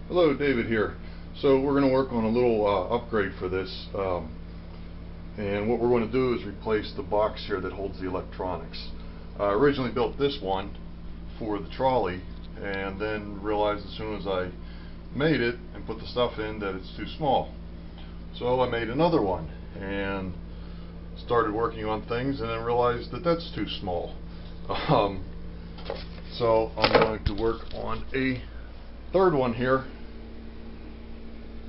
Hello, David here. So we're going to work on a little upgrade for this, and what we're going to do is replace the box here that holds the electronics. I originally built this one for the trolley, and then realized as soon as I made it and put the stuff in that it's too small. So I made another one and started working on things, and then realized that that's too small. So I'm going to work on a third one here,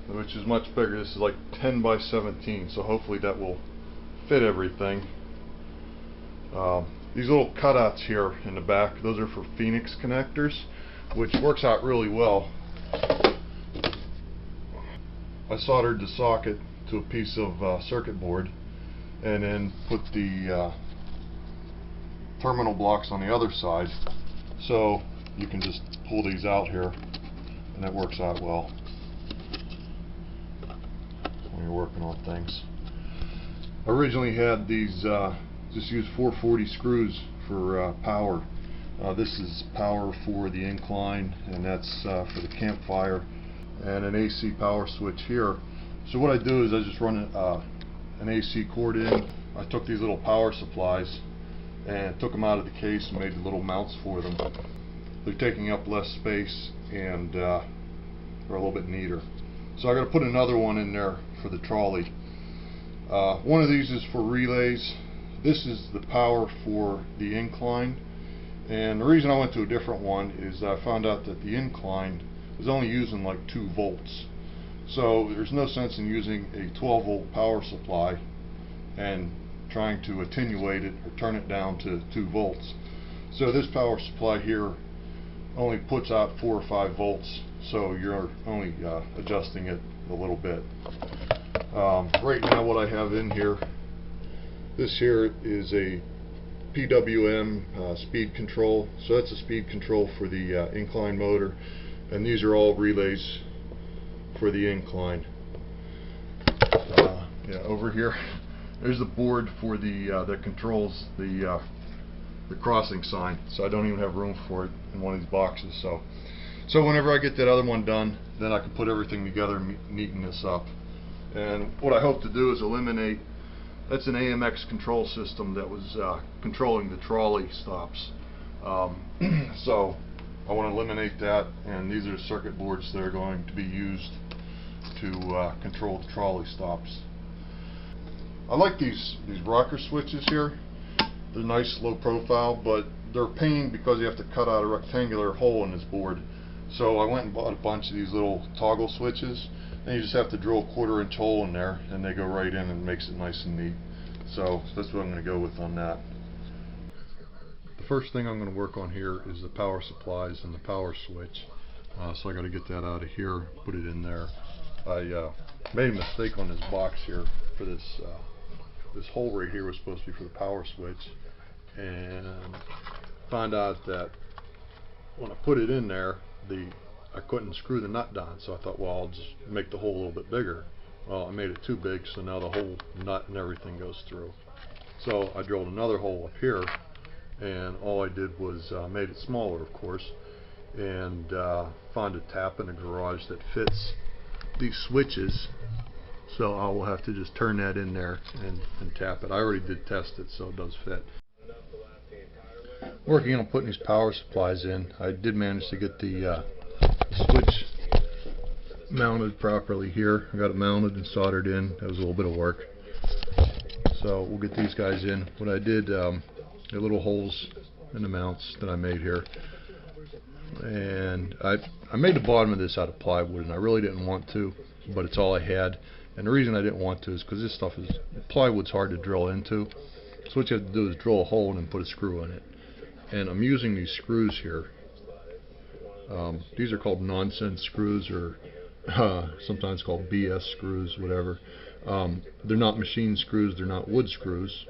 which is much bigger. This is like 10 by 17, so hopefully that will fit everything. These little cutouts here in the back, those are for Phoenix connectors, which works out really well. I soldered the socket to a piece of circuit board and then put the terminal blocks on the other side, so you can just pull these out here, and that works out well when you're working on things. I originally had these just used 440 screws for power. This is power for the incline, and that's for the campfire, and an AC power switch here. So what I do is I just run an AC cord in. I took these little power supplies and took them out of the case and made the little mounts for them. They're taking up less space and they're a little bit neater. So I got to put another one in there for the trolley. One of these is for relays. This is the power for the incline, and the reason I went to a different one is I found out that the incline is only using like 2 volts. So there's no sense in using a 12 volt power supply and trying to attenuate it or turn it down to 2 volts. So this power supply here only puts out 4 or 5 volts, so you're only adjusting it a little bit. Right now what I have in here, this here is a PWM speed control. So that's a speed control for the incline motor, and these are all relays for the incline. Yeah, over here there's the board for the that controls the crossing sign, so I don't even have room for it in one of these boxes. So whenever I get that other one done, then I can put everything together and neaten this up. And what I hope to do is eliminate, that's an AMX control system that was controlling the trolley stops. So I want to eliminate that, and these are circuit boards that are going to be used to control the trolley stops. I like these rocker switches here. They're nice, low profile, but they're a pain because you have to cut out a rectangular hole in this board. So I went and bought a bunch of these little toggle switches, and you just have to drill a 1/4 inch hole in there, and they go right in and makes it nice and neat. So that's what I'm going to go with on that. The first thing I'm going to work on here is the power supplies and the power switch. So I got to get that out of here, put it in there. I made a mistake on this box here for this. This hole right here was supposed to be for the power switch, and found out that when I put it in there, I couldn't screw the nut down. So I thought, well, I'll just make the hole a little bit bigger. Well, I made it too big, so now the whole nut and everything goes through. So I drilled another hole up here, and all I did was made it smaller, of course, and found a tap in the garage that fits these switches. So I will have to just turn that in there and tap it. I already did test it, so it does fit. Working on putting these power supplies in, I did manage to get the switch mounted properly here. I got it mounted and soldered in. That was a little bit of work. So we'll get these guys in. What I did, the little holes in the mounts that I made here, and I made the bottom of this out of plywood, and I really didn't want to, but it's all I had. And the reason I didn't want to is because this stuff is, plywood's hard to drill into. So what you have to do is drill a hole and then put a screw in it. And I'm using these screws here. These are called nonsense screws, or sometimes called BS screws, whatever. They're not machine screws, they're not wood screws.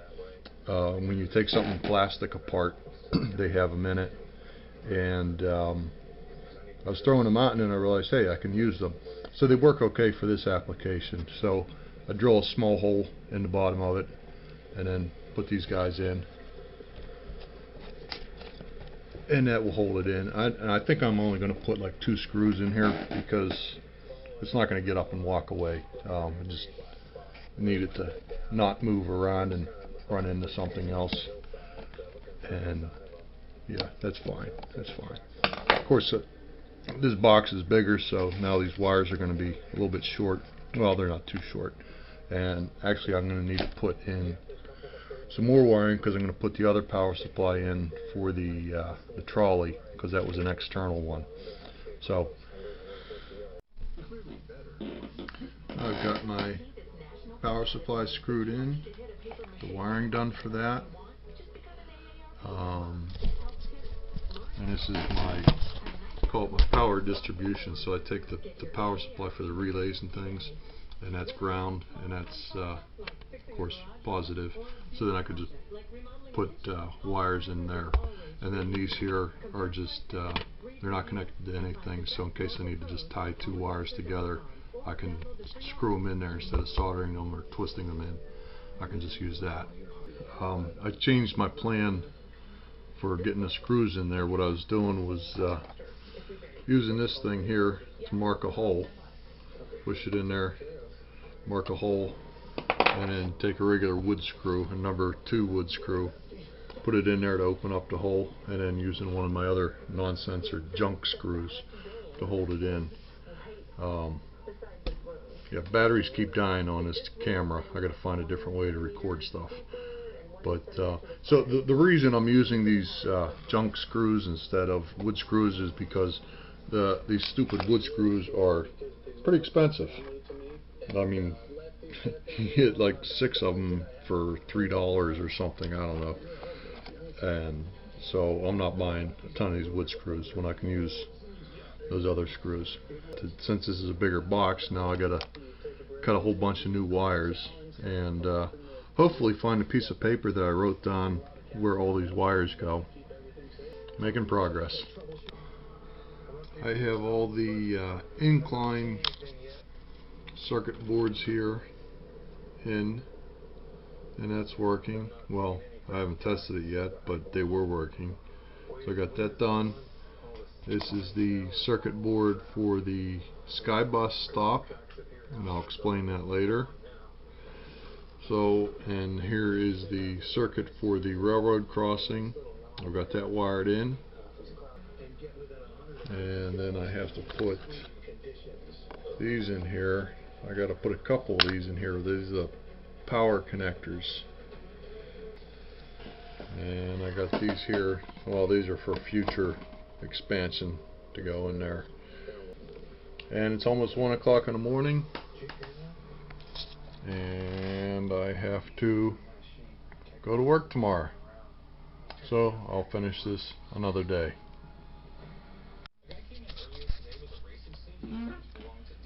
When you take something plastic apart, they have them in it. And I was throwing them out, and then I realized, hey, I can use them. So they work okay for this application. So I drill a small hole in the bottom of it, and then put these guys in. and that will hold it in. And I think I'm only going to put like 2 screws in here because it's not going to get up and walk away. I just need it to not move around and run into something else. And yeah, that's fine. That's fine. Of course, this box is bigger, so now these wires are going to be a little bit short. Well, they're not too short. And actually, I'm going to need to put in some more wiring because I'm going to put the other power supply in for the trolley, because that was an external one. So I've got my power supply screwed in, the wiring done for that, and this is my, call it my power distribution. So I take the power supply for the relays and things, and that's ground, and that's of course positive. So then I could just put wires in there, and then these here are just they're not connected to anything, so in case I need to just tie 2 wires together, I can screw them in there instead of soldering them or twisting them in. I can just use that. I changed my plan for getting the screws in there. What I was doing was using this thing here to mark a hole. Push it in there, mark a hole, and then take a regular wood screw, a number 2 wood screw, put it in there to open up the hole, and then using one of my other nonsense or junk screws to hold it in. Yeah, batteries keep dying on this camera. I got to find a different way to record stuff. But so the reason I'm using these junk screws instead of wood screws is because these stupid wood screws are pretty expensive. I mean, you get like 6 of them for $3 or something, I don't know. And so I'm not buying a ton of these wood screws when I can use those other screws. Since this is a bigger box, now I gotta cut a whole bunch of new wires, and hopefully find a piece of paper that I wrote down where all these wires go. Making progress. I have all the incline circuit boards here in, and that's working. Well, I haven't tested it yet, but they were working. So I got that done. This is the circuit board for the Skybus stop, and I'll explain that later. So, and here is the circuit for the railroad crossing. I've got that wired in. And then I have to put these in here. I got to put a couple of these in here. These are the power connectors. And I got these here. Well, these are for future expansion to go in there. And it's almost 1 o'clock in the morning, and I have to go to work tomorrow, so I'll finish this another day.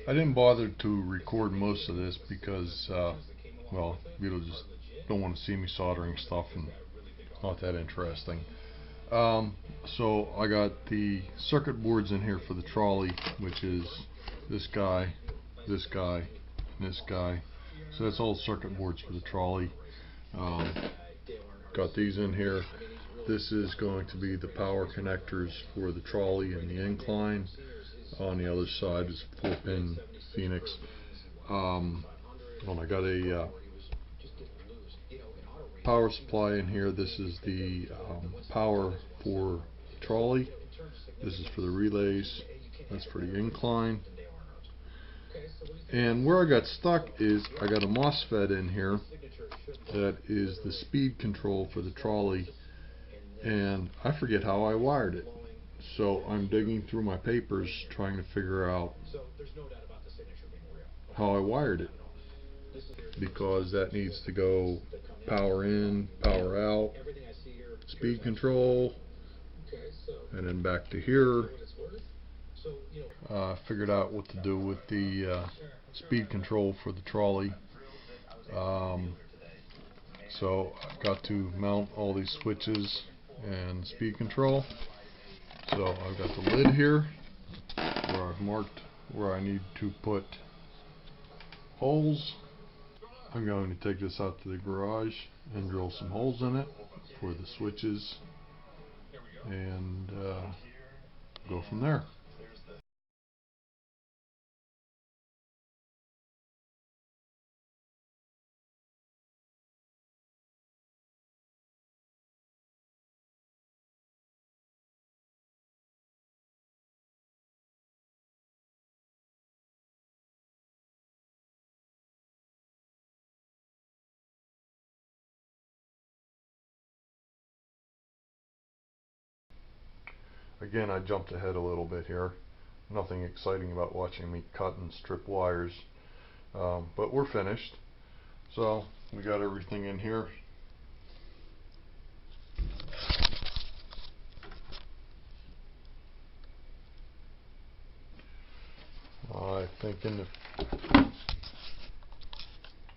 I didn't bother to record most of this because well, you just don't want to see me soldering stuff, and it's not that interesting. So I got the circuit boards in here for the trolley, which is this guy, this guy, and this guy. So that's all circuit boards for the trolley. Got these in here. This is going to be the power connectors for the trolley and the incline. On the other side is 4-pin Phoenix. I got a power supply in here. This is the power for the trolley. This is for the relays. That's for the incline. And where I got stuck is I got a MOSFET in here that is the speed control for the trolley, and I forget how I wired it. So I'm digging through my papers trying to figure out how I wired it, because that needs to go power in, power out, speed control, and then back to here. Figured out what to do with the speed control for the trolley. So I've got to mount all these switches and speed control. So I've got the lid here where I've marked where I need to put holes. I'm going to take this out to the garage and drill some holes in it for the switches and go from there. Again, I jumped ahead a little bit here. Nothing exciting about watching me cut and strip wires, but we're finished. So we got everything in here. I think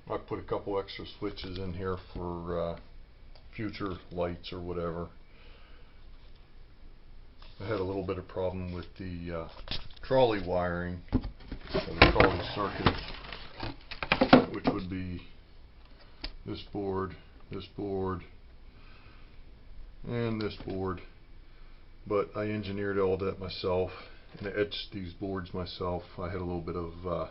I put a couple extra switches in here for future lights or whatever. I had a little bit of problem with the trolley wiring, or the trolley circuit, which would be this board, and this board. But I engineered all that myself and I etched these boards myself. I had a little bit of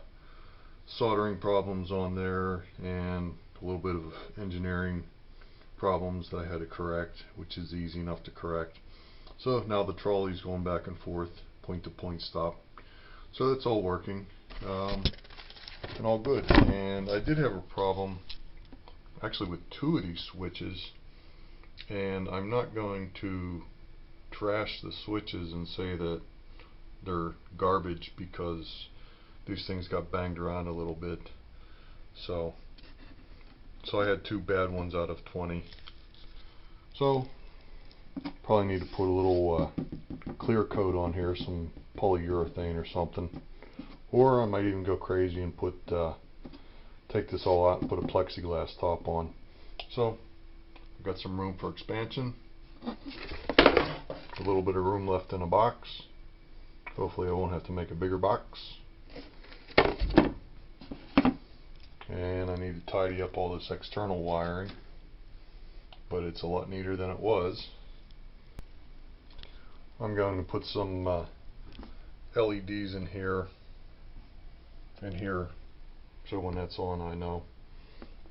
soldering problems on there and a little bit of engineering problems that I had to correct, which is easy enough to correct. So now the trolley's going back and forth, point to point stop. So that's all working and all good. And I did have a problem actually with two of these switches, and I'm not going to trash the switches and say that they're garbage because these things got banged around a little bit. So I had two bad ones out of 20. So probably need to put a little clear coat on here, some polyurethane or something, or I might even go crazy and put take this all out and put a plexiglass top on. So I've got some room for expansion, a little bit of room left in a box. Hopefully I won't have to make a bigger box. And I need to tidy up all this external wiring, but it's a lot neater than it was. I'm going to put some LEDs in here and here, so when that's on I know.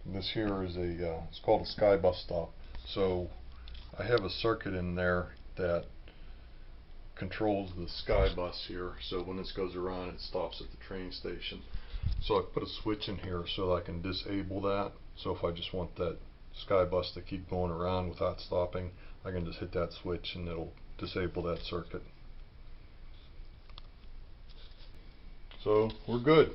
This here is it's called a sky bus stop. So I have a circuit in there that controls the sky bus here, so when this goes around it stops at the train station. So I put a switch in here so that I can disable that. So if I just want that sky bus to keep going around without stopping, I can just hit that switch and it'll disable that circuit. So we're good.